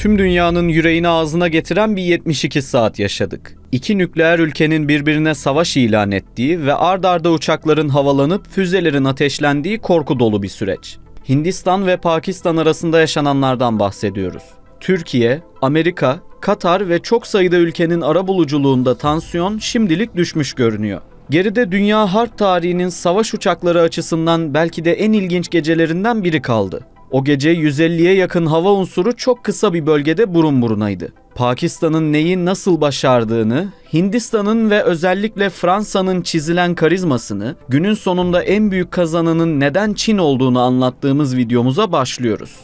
tüm dünyanın yüreğini ağzına getiren bir 72 saat yaşadık. İki nükleer ülkenin birbirine savaş ilan ettiği ve ard arda uçakların havalanıp füzelerin ateşlendiği korku dolu bir süreç. Hindistan ve Pakistan arasında yaşananlardan bahsediyoruz. Türkiye, Amerika, Katar ve çok sayıda ülkenin arabuluculuğunda tansiyon şimdilik düşmüş görünüyor. Geride dünya harp tarihinin savaş uçakları açısından belki de en ilginç gecelerinden biri kaldı. O gece 150'ye yakın hava unsuru çok kısa bir bölgede burun burunaydı. Pakistan'ın neyi nasıl başardığını, Hindistan'ın ve özellikle Fransa'nın çizilen karizmasını, günün sonunda en büyük kazananın neden Çin olduğunu anlattığımız videomuza başlıyoruz.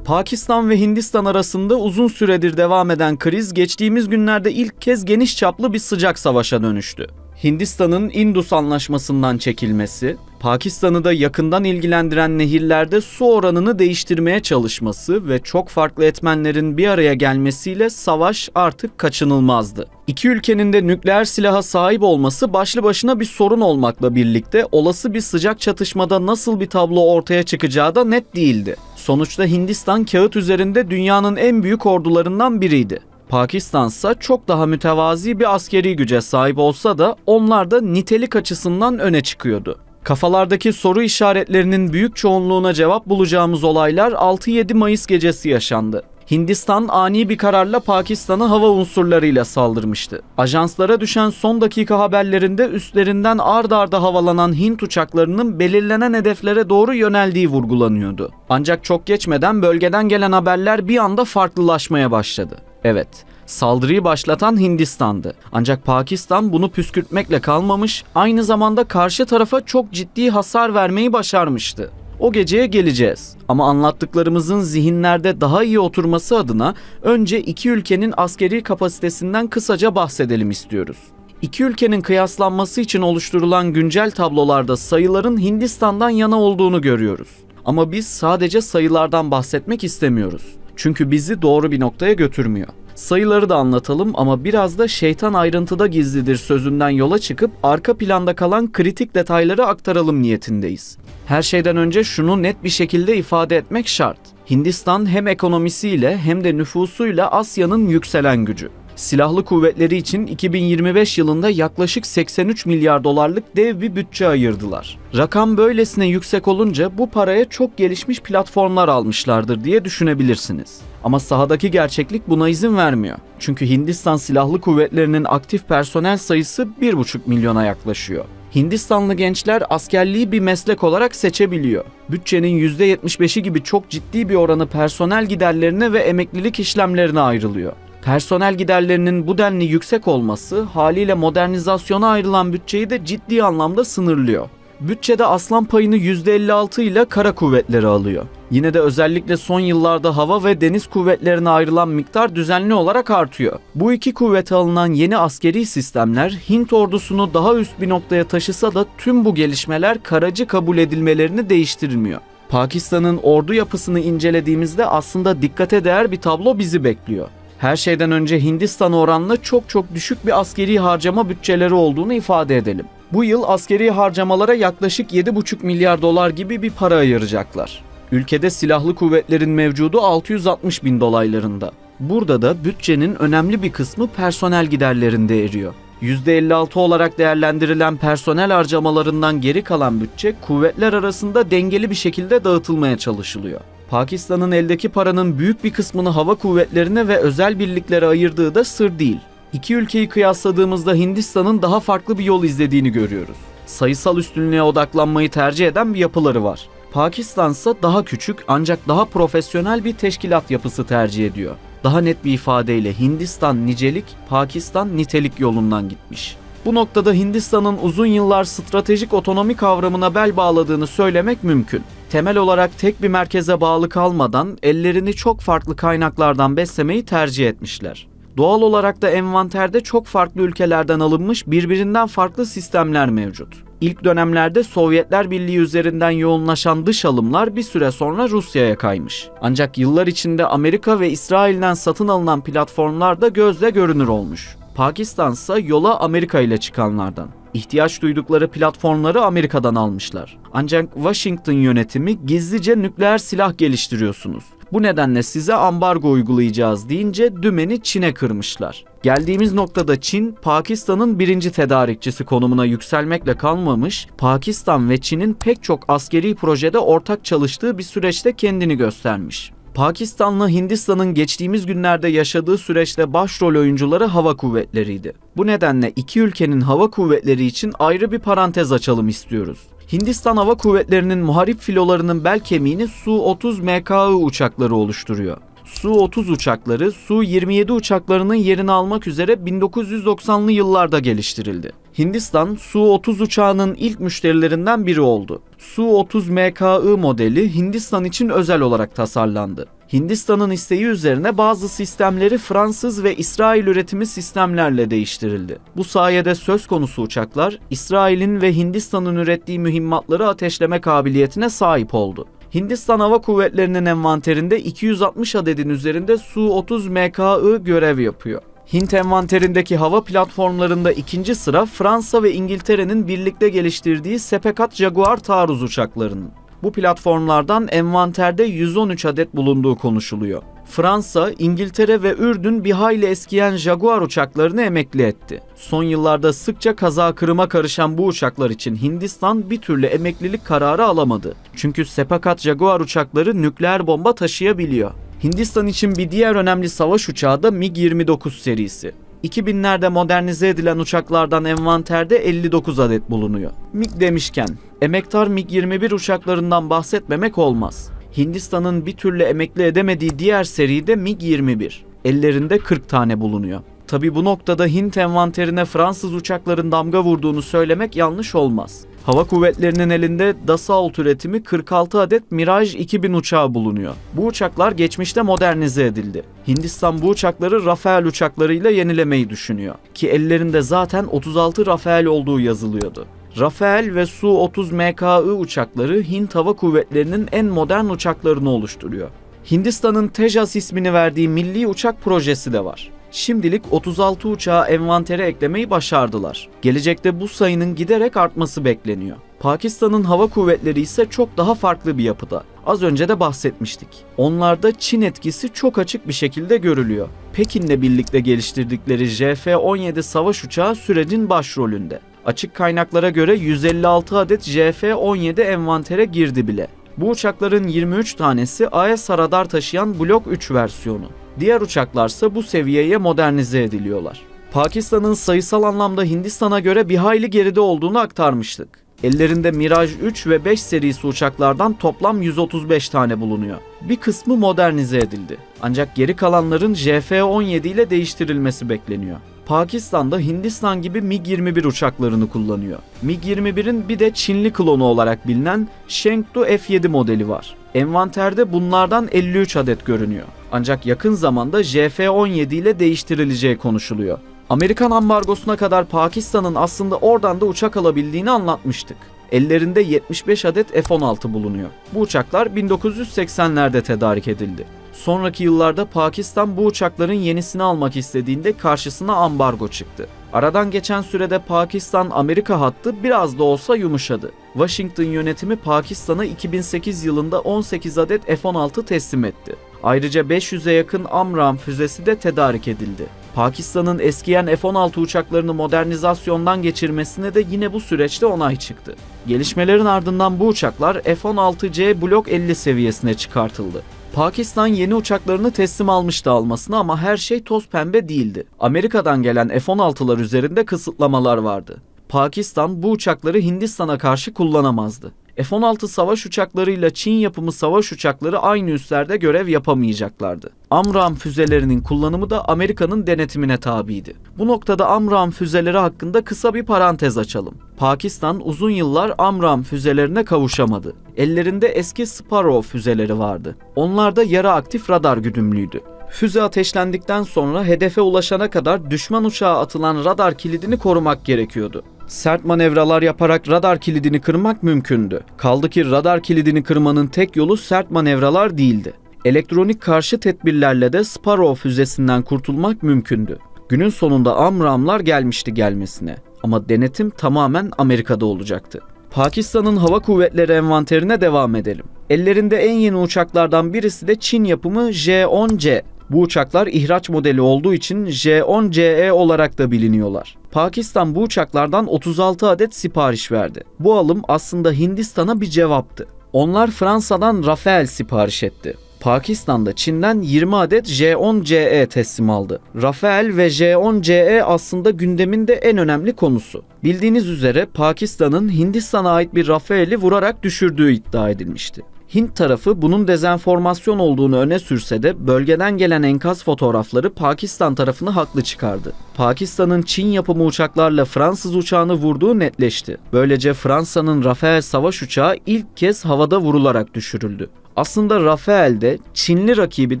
Pakistan ve Hindistan arasında uzun süredir devam eden kriz geçtiğimiz günlerde ilk kez geniş çaplı bir sıcak savaşa dönüştü. Hindistan'ın Indus Anlaşması'ndan çekilmesi, Pakistan'ı da yakından ilgilendiren nehirlerde su oranını değiştirmeye çalışması ve çok farklı etmenlerin bir araya gelmesiyle savaş artık kaçınılmazdı. İki ülkenin de nükleer silaha sahip olması başlı başına bir sorun olmakla birlikte olası bir sıcak çatışmada nasıl bir tablo ortaya çıkacağı da net değildi. Sonuçta Hindistan kağıt üzerinde dünyanın en büyük ordularından biriydi. Pakistan ise çok daha mütevazi bir askeri güce sahip olsa da onlar da nitelik açısından öne çıkıyordu. Kafalardaki soru işaretlerinin büyük çoğunluğuna cevap bulacağımız olaylar 6-7 Mayıs gecesi yaşandı. Hindistan ani bir kararla Pakistan'a hava unsurlarıyla saldırmıştı. Ajanslara düşen son dakika haberlerinde üstlerinden ard arda havalanan Hint uçaklarının belirlenen hedeflere doğru yöneldiği vurgulanıyordu. Ancak çok geçmeden bölgeden gelen haberler bir anda farklılaşmaya başladı. Evet, saldırıyı başlatan Hindistan'dı. Ancak Pakistan bunu püskürtmekle kalmamış, aynı zamanda karşı tarafa çok ciddi hasar vermeyi başarmıştı. O geceye geleceğiz ama anlattıklarımızın zihinlerde daha iyi oturması adına önce iki ülkenin askeri kapasitesinden kısaca bahsedelim istiyoruz. İki ülkenin kıyaslanması için oluşturulan güncel tablolarda sayıların Hindistan'dan yana olduğunu görüyoruz. Ama biz sadece sayılardan bahsetmek istemiyoruz. Çünkü bizi doğru bir noktaya götürmüyor. Sayıları da anlatalım ama biraz da şeytan ayrıntıda gizlidir sözünden yola çıkıp arka planda kalan kritik detayları aktaralım niyetindeyiz. Her şeyden önce şunu net bir şekilde ifade etmek şart. Hindistan hem ekonomisiyle hem de nüfusuyla Asya'nın yükselen gücü. Silahlı kuvvetleri için 2025 yılında yaklaşık 83 milyar dolarlık dev bir bütçe ayırdılar. Rakam böylesine yüksek olunca bu paraya çok gelişmiş platformlar almışlardır diye düşünebilirsiniz. Ama sahadaki gerçeklik buna izin vermiyor. Çünkü Hindistan Silahlı Kuvvetleri'nin aktif personel sayısı 1,5 milyona yaklaşıyor. Hindistanlı gençler askerliği bir meslek olarak seçebiliyor. Bütçenin %75'i gibi çok ciddi bir oranı personel giderlerine ve emeklilik işlemlerine ayrılıyor. Personel giderlerinin bu denli yüksek olması haliyle modernizasyona ayrılan bütçeyi de ciddi anlamda sınırlıyor. Bütçede aslan payını %56 ile kara kuvvetleri alıyor. Yine de özellikle son yıllarda hava ve deniz kuvvetlerine ayrılan miktar düzenli olarak artıyor. Bu iki kuvvete alınan yeni askeri sistemler Hint ordusunu daha üst bir noktaya taşısa da tüm bu gelişmeler karacı kabul edilmelerini değiştirmiyor. Pakistan'ın ordu yapısını incelediğimizde aslında dikkate değer bir tablo bizi bekliyor. Her şeyden önce Hindistan oranla çok düşük bir askeri harcama bütçeleri olduğunu ifade edelim. Bu yıl askeri harcamalara yaklaşık 7,5 milyar dolar gibi bir para ayıracaklar. Ülkede silahlı kuvvetlerin mevcudu 660 bin dolaylarında. Burada da bütçenin önemli bir kısmı personel giderlerinde eriyor. %56 olarak değerlendirilen personel harcamalarından geri kalan bütçe kuvvetler arasında dengeli bir şekilde dağıtılmaya çalışılıyor. Pakistan'ın eldeki paranın büyük bir kısmını hava kuvvetlerine ve özel birliklere ayırdığı da sır değil. İki ülkeyi kıyasladığımızda Hindistan'ın daha farklı bir yol izlediğini görüyoruz. Sayısal üstünlüğe odaklanmayı tercih eden bir yapıları var. Pakistan ise daha küçük ancak daha profesyonel bir teşkilat yapısı tercih ediyor. Daha net bir ifadeyle Hindistan nicelik, Pakistan nitelik yolundan gitmiş. Bu noktada Hindistan'ın uzun yıllar stratejik otonomi kavramına bel bağladığını söylemek mümkün. Temel olarak tek bir merkeze bağlı kalmadan ellerini çok farklı kaynaklardan beslemeyi tercih etmişler. Doğal olarak da envanterde çok farklı ülkelerden alınmış birbirinden farklı sistemler mevcut. İlk dönemlerde Sovyetler Birliği üzerinden yoğunlaşan dış alımlar bir süre sonra Rusya'ya kaymış. Ancak yıllar içinde Amerika ve İsrail'den satın alınan platformlar da gözle görünür olmuş. Pakistan ise yola Amerika ile çıkanlardan. İhtiyaç duydukları platformları Amerika'dan almışlar. Ancak Washington yönetimi gizlice nükleer silah geliştiriyorsunuz. Bu nedenle size ambargo uygulayacağız deyince dümeni Çin'e kırmışlar. Geldiğimiz noktada Çin, Pakistan'ın birinci tedarikçisi konumuna yükselmekle kalmamış, Pakistan ve Çin'in pek çok askeri projede ortak çalıştığı bir süreçte kendini göstermiş. Pakistan'la Hindistan'ın geçtiğimiz günlerde yaşadığı süreçte başrol oyuncuları hava kuvvetleriydi. Bu nedenle iki ülkenin hava kuvvetleri için ayrı bir parantez açalım istiyoruz. Hindistan Hava Kuvvetleri'nin muharip filolarının bel kemiğini Su-30 MKI uçakları oluşturuyor. Su-30 uçakları Su-27 uçaklarının yerini almak üzere 1990'lı yıllarda geliştirildi. Hindistan, Su-30 uçağının ilk müşterilerinden biri oldu. Su-30 MKI modeli Hindistan için özel olarak tasarlandı. Hindistan'ın isteği üzerine bazı sistemleri Fransız ve İsrail üretimi sistemlerle değiştirildi. Bu sayede söz konusu uçaklar, İsrail'in ve Hindistan'ın ürettiği mühimmatları ateşleme kabiliyetine sahip oldu. Hindistan Hava Kuvvetleri'nin envanterinde 260 adedin üzerinde Su-30 MKI görev yapıyor. Hint envanterindeki hava platformlarında ikinci sıra Fransa ve İngiltere'nin birlikte geliştirdiği Sepekat Jaguar taarruz uçaklarının. Bu platformlardan envanterde 113 adet bulunduğu konuşuluyor. Fransa, İngiltere ve Ürdün bir hayli eskiyen Jaguar uçaklarını emekli etti. Son yıllarda sıkça kaza kırıma karışan bu uçaklar için Hindistan bir türlü emeklilik kararı alamadı. Çünkü Sepakat Jaguar uçakları nükleer bomba taşıyabiliyor. Hindistan için bir diğer önemli savaş uçağı da MiG-29 serisi. 2000'lerde modernize edilen uçaklardan envanterde 59 adet bulunuyor. MiG demişken, emektar MiG-21 uçaklarından bahsetmemek olmaz. Hindistan'ın bir türlü emekli edemediği diğer seri de MiG-21. Ellerinde 40 tane bulunuyor. Tabi bu noktada Hint envanterine Fransız uçakların damga vurduğunu söylemek yanlış olmaz. Hava kuvvetlerinin elinde Dassault üretimi 46 adet Mirage 2000 uçağı bulunuyor. Bu uçaklar geçmişte modernize edildi. Hindistan bu uçakları Rafale uçaklarıyla yenilemeyi düşünüyor. Ki ellerinde zaten 36 Rafale olduğu yazılıyordu. Rafale ve Su-30 MKI uçakları Hint Hava Kuvvetleri'nin en modern uçaklarını oluşturuyor. Hindistan'ın Tejas ismini verdiği milli uçak projesi de var. Şimdilik 36 uçağı envantere eklemeyi başardılar. Gelecekte bu sayının giderek artması bekleniyor. Pakistan'ın hava kuvvetleri ise çok daha farklı bir yapıda. Az önce de bahsetmiştik. Onlarda Çin etkisi çok açık bir şekilde görülüyor. Pekin'le birlikte geliştirdikleri JF-17 savaş uçağı sürecin başrolünde. Açık kaynaklara göre 156 adet JF-17 envantere girdi bile. Bu uçakların 23 tanesi AESA radar taşıyan Blok 3 versiyonu. Diğer uçaklarsa bu seviyeye modernize ediliyorlar. Pakistan'ın sayısal anlamda Hindistan'a göre bir hayli geride olduğunu aktarmıştık. Ellerinde Mirage 3 ve 5 serisi uçaklardan toplam 135 tane bulunuyor. Bir kısmı modernize edildi. Ancak geri kalanların JF-17 ile değiştirilmesi bekleniyor. Pakistan'da Hindistan gibi MiG-21 uçaklarını kullanıyor. MiG-21'in bir de Çinli klonu olarak bilinen Chengdu F-7 modeli var. Envanterde bunlardan 53 adet görünüyor. Ancak yakın zamanda JF-17 ile değiştirileceği konuşuluyor. Amerikan ambargosuna kadar Pakistan'ın aslında oradan da uçak alabildiğini anlatmıştık. Ellerinde 75 adet F-16 bulunuyor. Bu uçaklar 1980'lerde tedarik edildi. Sonraki yıllarda Pakistan bu uçakların yenisini almak istediğinde karşısına ambargo çıktı. Aradan geçen sürede Pakistan-Amerika hattı biraz da olsa yumuşadı. Washington yönetimi Pakistan'a 2008 yılında 18 adet F-16 teslim etti. Ayrıca 500'e yakın AMRAAM füzesi de tedarik edildi. Pakistan'ın eskiyen F-16 uçaklarını modernizasyondan geçirmesine de yine bu süreçte onay çıktı. Gelişmelerin ardından bu uçaklar F-16C Blok 50 seviyesine çıkartıldı. Pakistan yeni uçaklarını teslim almıştı almasına ama her şey toz pembe değildi. Amerika'dan gelen F-16'lar üzerinde kısıtlamalar vardı. Pakistan bu uçakları Hindistan'a karşı kullanamazdı. F-16 savaş uçaklarıyla Çin yapımı savaş uçakları aynı üslerde görev yapamayacaklardı. AMRAAM füzelerinin kullanımı da Amerika'nın denetimine tabiydi. Bu noktada AMRAAM füzeleri hakkında kısa bir parantez açalım. Pakistan uzun yıllar AMRAAM füzelerine kavuşamadı. Ellerinde eski Sparrow füzeleri vardı. Onlar da yarı aktif radar güdümlüydü. Füze ateşlendikten sonra hedefe ulaşana kadar düşman uçağa atılan radar kilidini korumak gerekiyordu. Sert manevralar yaparak radar kilidini kırmak mümkündü. Kaldı ki radar kilidini kırmanın tek yolu sert manevralar değildi. Elektronik karşı tedbirlerle de Sparrow füzesinden kurtulmak mümkündü. Günün sonunda amramlar gelmişti gelmesine. Ama denetim tamamen Amerika'da olacaktı. Pakistan'ın hava kuvvetleri envanterine devam edelim. Ellerinde en yeni uçaklardan birisi de Çin yapımı J-10C. Bu uçaklar ihraç modeli olduğu için J-10CE olarak da biliniyorlar. Pakistan bu uçaklardan 36 adet sipariş verdi. Bu alım aslında Hindistan'a bir cevaptı. Onlar Fransa'dan Rafale sipariş etti. Pakistan da Çin'den 20 adet J-10CE teslim aldı. Rafale ve J-10CE aslında gündemin de en önemli konusu. Bildiğiniz üzere Pakistan'ın Hindistan'a ait bir Rafale'i vurarak düşürdüğü iddia edilmişti. Hint tarafı bunun dezenformasyon olduğunu öne sürse de bölgeden gelen enkaz fotoğrafları Pakistan tarafını haklı çıkardı. Pakistan'ın Çin yapımı uçaklarla Fransız uçağını vurduğu netleşti. Böylece Fransa'nın Rafale savaş uçağı ilk kez havada vurularak düşürüldü. Aslında Rafale'de Çinli rakibi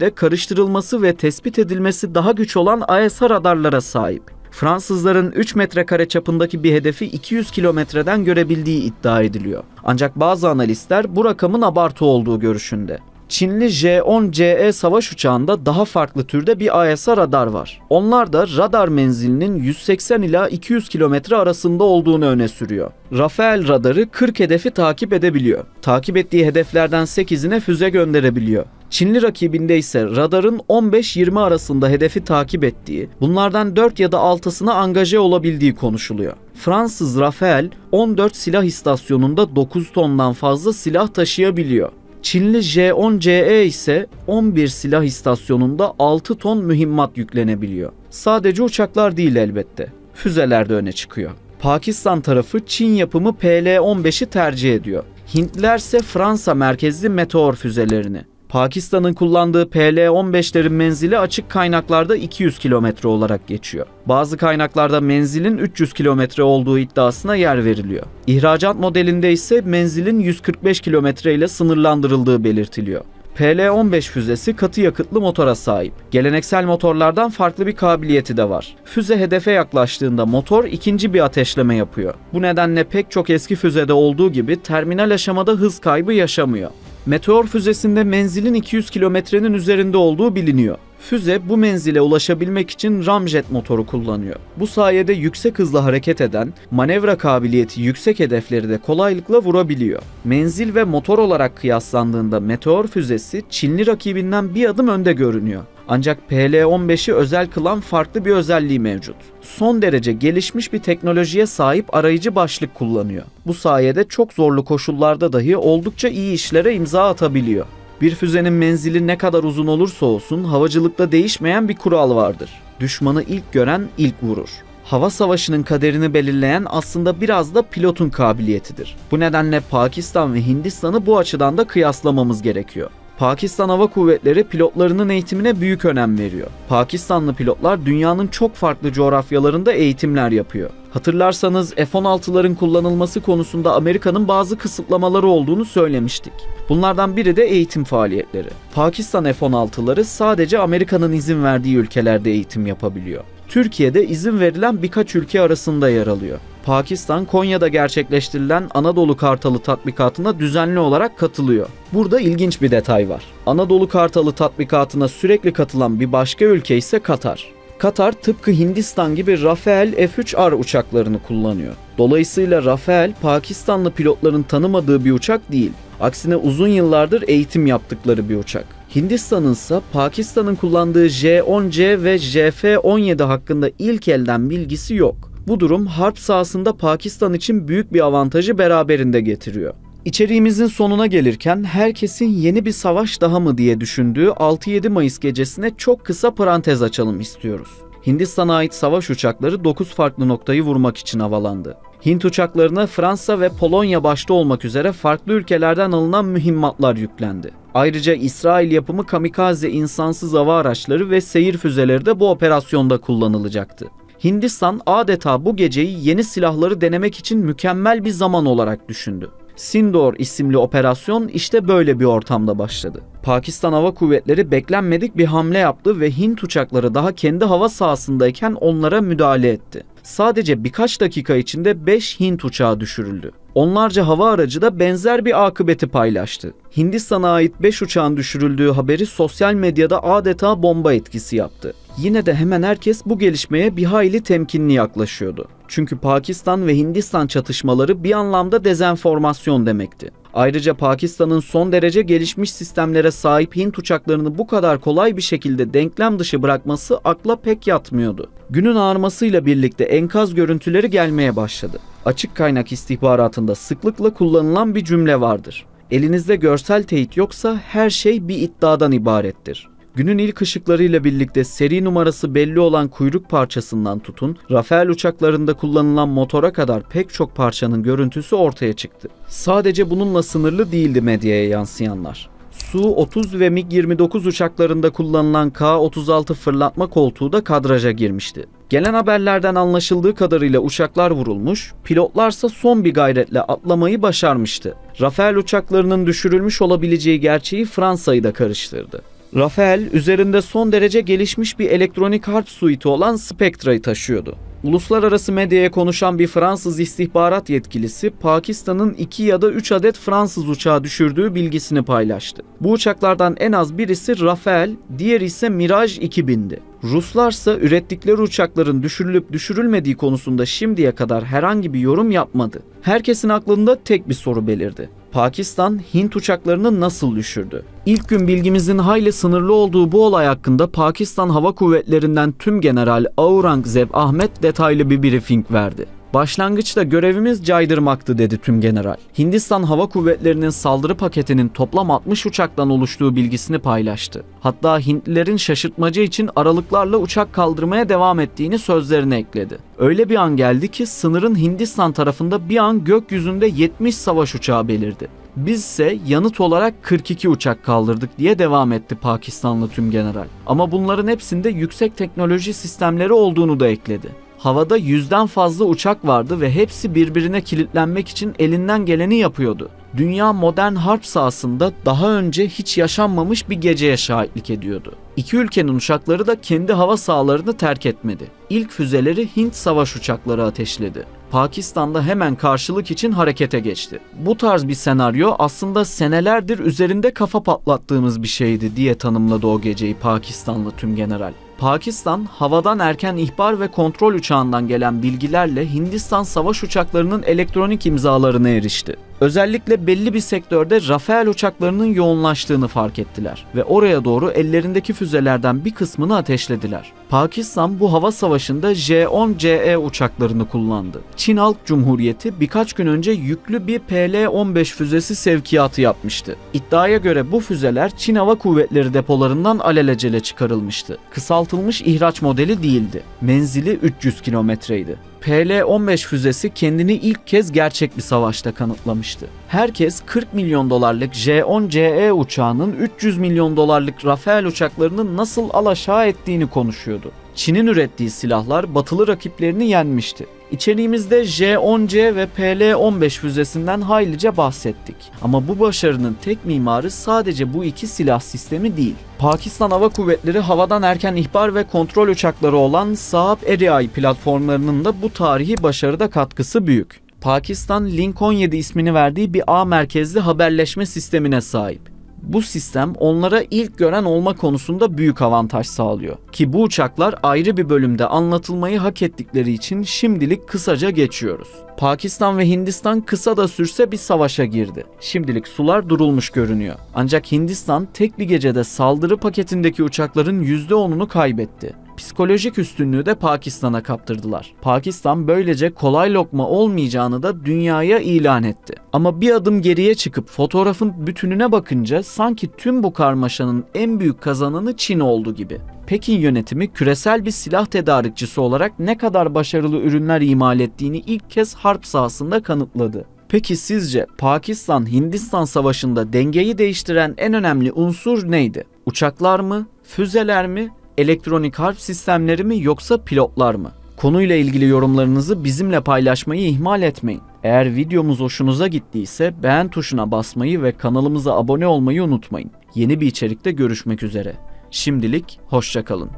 de karıştırılması ve tespit edilmesi daha güç olan AESA radarlara sahip. Fransızların 3 metrekare çapındaki bir hedefi 200 kilometreden görebildiği iddia ediliyor. Ancak bazı analistler bu rakamın abartı olduğu görüşünde. Çinli J-10CE savaş uçağında daha farklı türde bir AESA radar var. Onlar da radar menzilinin 180 ila 200 kilometre arasında olduğunu öne sürüyor. Rafale radarı 40 hedefi takip edebiliyor. Takip ettiği hedeflerden 8'ine füze gönderebiliyor. Çinli rakibinde ise radarın 15-20 arasında hedefi takip ettiği, bunlardan 4 ya da 6'sına angaje olabildiği konuşuluyor. Fransız Rafale 14 silah istasyonunda 9 tondan fazla silah taşıyabiliyor. Çinli J-10CE ise 11 silah istasyonunda 6 ton mühimmat yüklenebiliyor. Sadece uçaklar değil elbette. Füzeler de öne çıkıyor. Pakistan tarafı Çin yapımı PL-15'i tercih ediyor. Hintliler ise Fransa merkezli Meteor füzelerini. Pakistan'ın kullandığı PL-15'lerin menzili açık kaynaklarda 200 kilometre olarak geçiyor. Bazı kaynaklarda menzilin 300 kilometre olduğu iddiasına yer veriliyor. İhracat modelinde ise menzilin 145 kilometre ile sınırlandırıldığı belirtiliyor. PL-15 füzesi katı yakıtlı motora sahip. Geleneksel motorlardan farklı bir kabiliyeti de var. Füze hedefe yaklaştığında motor ikinci bir ateşleme yapıyor. Bu nedenle pek çok eski füzede olduğu gibi terminal aşamada hız kaybı yaşamıyor. Meteor füzesinde menzilin 200 kilometrenin üzerinde olduğu biliniyor. Füze bu menzile ulaşabilmek için ramjet motoru kullanıyor. Bu sayede yüksek hızla hareket eden, manevra kabiliyeti yüksek hedefleri de kolaylıkla vurabiliyor. Menzil ve motor olarak kıyaslandığında Meteor füzesi Çinli rakibinden bir adım önde görünüyor. Ancak PL-15'i özel kılan farklı bir özelliği mevcut. Son derece gelişmiş bir teknolojiye sahip arayıcı başlık kullanıyor. Bu sayede çok zorlu koşullarda dahi oldukça iyi işlere imza atabiliyor. Bir füzenin menzili ne kadar uzun olursa olsun havacılıkta değişmeyen bir kural vardır. Düşmanı ilk gören ilk vurur. Hava savaşının kaderini belirleyen aslında biraz da pilotun kabiliyetidir. Bu nedenle Pakistan ve Hindistan'ı bu açıdan da kıyaslamamız gerekiyor. Pakistan Hava Kuvvetleri pilotlarının eğitimine büyük önem veriyor. Pakistanlı pilotlar dünyanın çok farklı coğrafyalarında eğitimler yapıyor. Hatırlarsanız F-16'ların kullanılması konusunda Amerika'nın bazı kısıtlamaları olduğunu söylemiştik. Bunlardan biri de eğitim faaliyetleri. Pakistan F-16'ları sadece Amerika'nın izin verdiği ülkelerde eğitim yapabiliyor. Türkiye'de izin verilen birkaç ülke arasında yer alıyor. Pakistan, Konya'da gerçekleştirilen Anadolu Kartalı tatbikatına düzenli olarak katılıyor. Burada ilginç bir detay var. Anadolu Kartalı tatbikatına sürekli katılan bir başka ülke ise Katar. Katar tıpkı Hindistan gibi Rafale F-3R uçaklarını kullanıyor. Dolayısıyla Rafale, Pakistanlı pilotların tanımadığı bir uçak değil. Aksine uzun yıllardır eğitim yaptıkları bir uçak. Hindistan'ın ise Pakistan'ın kullandığı J-10C ve JF-17 hakkında ilk elden bilgisi yok. Bu durum harp sahasında Pakistan için büyük bir avantajı beraberinde getiriyor. İçeriğimizin sonuna gelirken herkesin yeni bir savaş daha mı diye düşündüğü 6-7 Mayıs gecesine çok kısa parantez açalım istiyoruz. Hindistan'a ait savaş uçakları 9 farklı noktayı vurmak için havalandı. Hint uçaklarına Fransa ve Polonya başta olmak üzere farklı ülkelerden alınan mühimmatlar yüklendi. Ayrıca İsrail yapımı kamikaze insansız hava araçları ve seyir füzeleri de bu operasyonda kullanılacaktı. Hindistan adeta bu geceyi yeni silahları denemek için mükemmel bir zaman olarak düşündü. Sindoor isimli operasyon işte böyle bir ortamda başladı. Pakistan Hava Kuvvetleri beklenmedik bir hamle yaptı ve Hint uçakları daha kendi hava sahasındayken onlara müdahale etti. Sadece birkaç dakika içinde 5 Hint uçağı düşürüldü. Onlarca hava aracı da benzer bir akıbeti paylaştı. Hindistan'a ait 5 uçağın düşürüldüğü haberi sosyal medyada adeta bomba etkisi yaptı. Yine de hemen herkes bu gelişmeye bir hayli temkinli yaklaşıyordu. Çünkü Pakistan ve Hindistan çatışmaları bir anlamda dezenformasyon demekti. Ayrıca Pakistan'ın son derece gelişmiş sistemlere sahip Hint uçaklarını bu kadar kolay bir şekilde denklem dışı bırakması akla pek yatmıyordu. Günün ağarmasıyla birlikte enkaz görüntüleri gelmeye başladı. Açık kaynak istihbaratında sıklıkla kullanılan bir cümle vardır. Elinizde görsel teyit yoksa her şey bir iddiadan ibarettir. Günün ilk ışıklarıyla birlikte seri numarası belli olan kuyruk parçasından tutun, Rafael uçaklarında kullanılan motora kadar pek çok parçanın görüntüsü ortaya çıktı. Sadece bununla sınırlı değildi medyaya yansıyanlar. Su-30 ve MiG-29 uçaklarında kullanılan K-36 fırlatma koltuğu da kadraja girmişti. Gelen haberlerden anlaşıldığı kadarıyla uçaklar vurulmuş, pilotlarsa son bir gayretle atlamayı başarmıştı. Rafael uçaklarının düşürülmüş olabileceği gerçeği Fransa'yı da karıştırdı. Rafael, üzerinde son derece gelişmiş bir elektronik harp suiti olan Spectra'yı taşıyordu. Uluslararası medyaya konuşan bir Fransız istihbarat yetkilisi, Pakistan'ın 2 ya da 3 adet Fransız uçağı düşürdüğü bilgisini paylaştı. Bu uçaklardan en az birisi Rafael, diğeri ise Mirage 2000'di. Ruslarsa ürettikleri uçakların düşürülüp düşürülmediği konusunda şimdiye kadar herhangi bir yorum yapmadı. Herkesin aklında tek bir soru belirdi. Pakistan, Hint uçaklarını nasıl düşürdü? İlk gün bilgimizin hayli sınırlı olduğu bu olay hakkında Pakistan Hava Kuvvetleri'nden Tümgeneral Aurangzeb Ahmet detaylı bir briefing verdi. Başlangıçta görevimiz caydırmaktı dedi Tümgeneral. Hindistan Hava Kuvvetleri'nin saldırı paketinin toplam 60 uçaktan oluştuğu bilgisini paylaştı. Hatta Hintlilerin şaşırtmacı için aralıklarla uçak kaldırmaya devam ettiğini sözlerine ekledi. Öyle bir an geldi ki sınırın Hindistan tarafında bir an gökyüzünde 70 savaş uçağı belirdi. Biz ise yanıt olarak 42 uçak kaldırdık diye devam etti Pakistanlı Tümgeneral. Ama bunların hepsinde yüksek teknoloji sistemleri olduğunu da ekledi. Havada 100'den fazla uçak vardı ve hepsi birbirine kilitlenmek için elinden geleni yapıyordu. Dünya modern harp sahasında daha önce hiç yaşanmamış bir geceye şahitlik ediyordu. İki ülkenin uçakları da kendi hava sahalarını terk etmedi. İlk füzeleri Hint savaş uçakları ateşledi. Pakistan da hemen karşılık için harekete geçti. Bu tarz bir senaryo aslında senelerdir üzerinde kafa patlattığımız bir şeydi diye tanımladı o geceyi Pakistanlı Tümgeneral. Pakistan, havadan erken ihbar ve kontrol uçağından gelen bilgilerle Hindistan savaş uçaklarının elektronik imzalarına erişti. Özellikle belli bir sektörde Rafael uçaklarının yoğunlaştığını fark ettiler ve oraya doğru ellerindeki füzelerden bir kısmını ateşlediler. Pakistan bu hava savaşında J-10CE uçaklarını kullandı. Çin Halk Cumhuriyeti birkaç gün önce yüklü bir PL-15 füzesi sevkiyatı yapmıştı. İddiaya göre bu füzeler Çin Hava Kuvvetleri depolarından alelacele çıkarılmıştı. Kısaltılmış ihraç modeli değildi. Menzili 300 kilometreydi. PL-15 füzesi kendini ilk kez gerçek bir savaşta kanıtlamıştı. Herkes 40 milyon dolarlık J-10CE uçağının 300 milyon dolarlık Rafael uçaklarının nasıl alaşağı ettiğini konuşuyordu. Çin'in ürettiği silahlar batılı rakiplerini yenmişti. İçeriğimizde J-10C ve PL-15 füzesinden haylice bahsettik. Ama bu başarının tek mimarı sadece bu iki silah sistemi değil. Pakistan Hava Kuvvetleri havadan erken ihbar ve kontrol uçakları olan Saab Erieye platformlarının da bu tarihi başarıda katkısı büyük. Pakistan, Link 17 ismini verdiği bir ağ merkezli haberleşme sistemine sahip. Bu sistem onlara ilk gören olma konusunda büyük avantaj sağlıyor. Ki bu uçaklar ayrı bir bölümde anlatılmayı hak ettikleri için şimdilik kısaca geçiyoruz. Pakistan ve Hindistan kısa da sürse bir savaşa girdi. Şimdilik sular durulmuş görünüyor. Ancak Hindistan tek bir gecede saldırı paketindeki uçakların %10'unu kaybetti. Psikolojik üstünlüğü de Pakistan'a kaptırdılar. Pakistan böylece kolay lokma olmayacağını da dünyaya ilan etti. Ama bir adım geriye çıkıp fotoğrafın bütününe bakınca sanki tüm bu karmaşanın en büyük kazananı Çin oldu gibi. Pekin yönetimi küresel bir silah tedarikçisi olarak ne kadar başarılı ürünler imal ettiğini ilk kez harp sahasında kanıtladı. Peki sizce Pakistan-Hindistan savaşında dengeyi değiştiren en önemli unsur neydi? Uçaklar mı? Füzeler mi? Elektronik harp sistemleri mi yoksa pilotlar mı? Konuyla ilgili yorumlarınızı bizimle paylaşmayı ihmal etmeyin. Eğer videomuz hoşunuza gittiyse beğen tuşuna basmayı ve kanalımıza abone olmayı unutmayın. Yeni bir içerikte görüşmek üzere. Şimdilik hoşça kalın.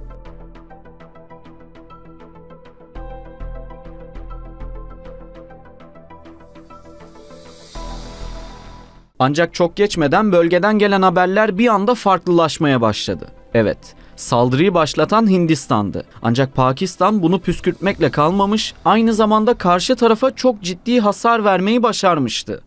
Ancak çok geçmeden bölgeden gelen haberler bir anda farklılaşmaya başladı. Evet, saldırıyı başlatan Hindistan'dı. Ancak Pakistan bunu püskürtmekle kalmamış, aynı zamanda karşı tarafa çok ciddi hasar vermeyi başarmıştı.